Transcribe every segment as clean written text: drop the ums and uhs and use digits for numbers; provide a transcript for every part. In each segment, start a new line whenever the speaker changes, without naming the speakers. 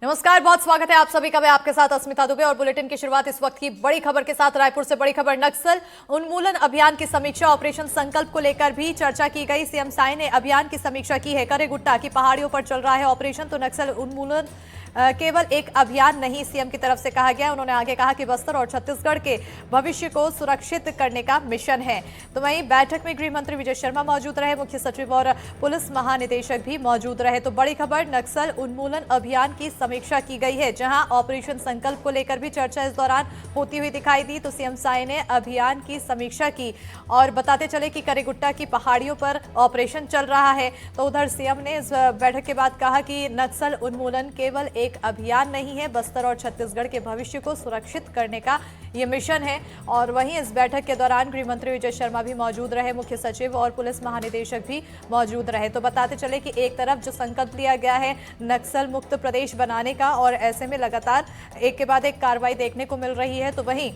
नमस्कार, बहुत स्वागत है आप सभी का। मैं आपके साथ अस्मिता दुबे और बुलेटिन की शुरुआत इस वक्त की बड़ी खबर के साथ। रायपुर से बड़ी खबर, नक्सल उन्मूलन अभियान की समीक्षा। ऑपरेशन संकल्प को लेकर भी चर्चा की गई। सीएम साई ने अभियान की समीक्षा की है। करेगुट्टा की पहाड़ियों पर चल रहा है ऑपरेशन, तो नक्सल उन्मूलन केवल एक अभियान नहीं, सीएम की तरफ से कहा गया। उन्होंने आगे कहा कि बस्तर और छत्तीसगढ़ के भविष्य को सुरक्षित करने का मिशन है। तो वहीं बैठक में गृह मंत्री विजय शर्मा मौजूद रहे, मुख्य सचिव और पुलिस महानिदेशक भी मौजूद रहे। तो बड़ी खबर, नक्सल उन्मूलन अभियान की समीक्षा की गई है, जहां ऑपरेशन संकल्प को लेकर भी चर्चा इस दौरान होती हुई दिखाई दी। तो सीएम साई ने अभियान की समीक्षा की और बताते चले कि करेगुट्टा की पहाड़ियों पर ऑपरेशन चल रहा है। तो उधर सीएम ने इस बैठक के बाद कहा कि नक्सल उन्मूलन केवल एक अभियान नहीं है, बस्तर और छत्तीसगढ़ के भविष्य को सुरक्षित करने का ये मिशन है। और वहीं इस बैठक के दौरान गृह मंत्री विजय शर्मा भी मौजूद रहे, मुख्य सचिव और पुलिस महानिदेशक भी मौजूद रहे। तो बताते चले कि एक तरफ जो संकल्प लिया गया है नक्सल मुक्त प्रदेश बनाने का, और ऐसे में लगातार एक के बाद एक कार्रवाई देखने को मिल रही है। तो वहीं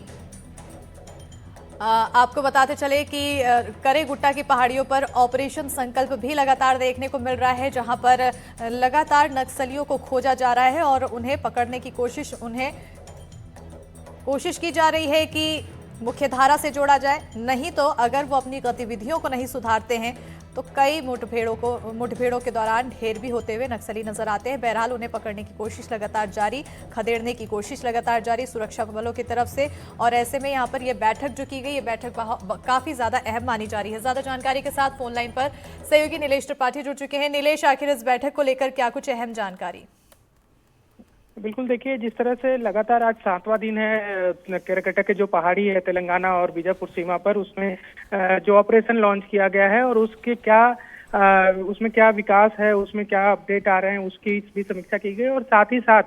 आपको बताते चले कि करेगुट्टा की पहाड़ियों पर ऑपरेशन संकल्प भी लगातार देखने को मिल रहा है, जहां पर लगातार नक्सलियों को खोजा जा रहा है और उन्हें पकड़ने की कोशिश की जा रही है कि मुख्यधारा से जोड़ा जाए। नहीं तो अगर वो अपनी गतिविधियों को नहीं सुधारते हैं तो कई मुठभेड़ों के दौरान ढेर भी होते हुए नक्सली नजर आते हैं। बहरहाल उन्हें पकड़ने की कोशिश लगातार जारी, खदेड़ने की कोशिश लगातार जारी सुरक्षा बलों की तरफ से। और ऐसे में यहाँ पर यह बैठक जो की गई, ये बैठक काफी ज्यादा अहम मानी जा रही है। ज्यादा जानकारी के साथ फोन लाइन पर सहयोगी नीलेश त्रिपाठी जुड़ चुके हैं। नीलेश, आखिर इस बैठक को लेकर क्या कुछ अहम जानकारी?
बिल्कुल, देखिए जिस तरह से लगातार आज 7वां दिन है केरकेटा के जो पहाड़ी है तेलंगाना और बीजापुर सीमा पर, उसमें जो ऑपरेशन लॉन्च किया गया है और उसमें क्या विकास है, उसमें क्या अपडेट आ रहे हैं, उसकी भी समीक्षा की गई। और साथ ही साथ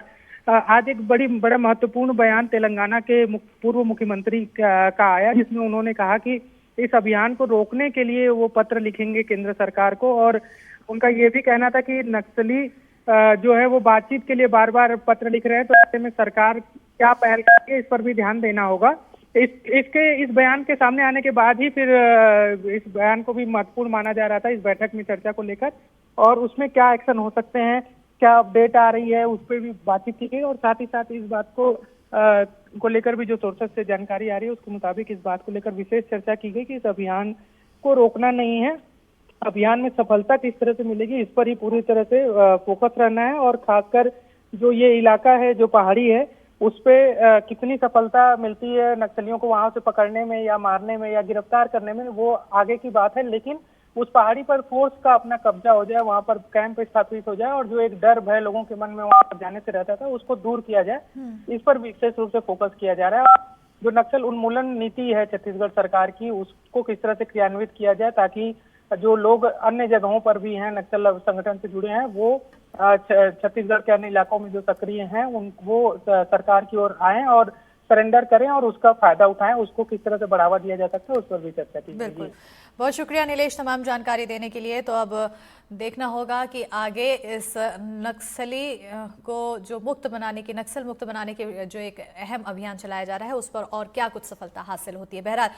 आज एक बड़ा महत्वपूर्ण बयान तेलंगाना के पूर्व मुख्यमंत्री का आया, जिसमें उन्होंने कहा कि इस अभियान को रोकने के लिए वो पत्र लिखेंगे केंद्र सरकार को। और उनका ये भी कहना था कि नक्सली जो है वो बातचीत के लिए बार बार पत्र लिख रहे हैं, तो ऐसे में सरकार क्या पहल करती है, इस पर भी ध्यान देना होगा। इस बयान के सामने आने के बाद ही फिर इस बयान को भी महत्वपूर्ण माना जा रहा था इस बैठक में चर्चा को लेकर, और उसमें क्या एक्शन हो सकते हैं, क्या अपडेट आ रही है, उस पर भी बातचीत की गई। और साथ ही साथ इस बात को लेकर भी जो सोर्सेस से जानकारी आ रही है उसके मुताबिक इस बात को लेकर विशेष चर्चा की गई कि इस अभियान को रोकना नहीं है, अभियान में सफलता किस तरह से मिलेगी, इस पर ही पूरी तरह से फोकस रहना है। और खासकर जो ये इलाका है, जो पहाड़ी है, उस पे कितनी सफलता मिलती है नक्सलियों को वहां से पकड़ने में या मारने में या गिरफ्तार करने में, वो आगे की बात है। लेकिन उस पहाड़ी पर फोर्स का अपना कब्जा हो जाए, वहां पर कैंप स्थापित हो जाए, और जो एक डर भय लोगों के मन में वहां पर जाने से रहता था उसको दूर किया जाए, इस पर विशेष रूप से फोकस किया जा रहा है। जो नक्सल उन्मूलन नीति है छत्तीसगढ़ सरकार की, उसको किस तरह से क्रियान्वित किया जाए ताकि जो लोग अन्य जगहों पर भी हैं, नक्सल संगठन से जुड़े हैं, वो छत्तीसगढ़ के अन्य इलाकों में जो सक्रिय हैं वो सरकार की ओर आए और सरेंडर करें और उसका फायदा उठाएं। उसको किस तरह से बढ़ावा दिया जा सकता है, उस पर भी चर्चा की।
बिल्कुल, बहुत शुक्रिया नीलेश तमाम जानकारी देने के लिए। तो अब देखना होगा कि आगे इस नक्सली को जो नक्सल मुक्त बनाने के जो एक अहम अभियान चलाया जा रहा है, उस पर और क्या कुछ सफलता हासिल होती है। बहरहाल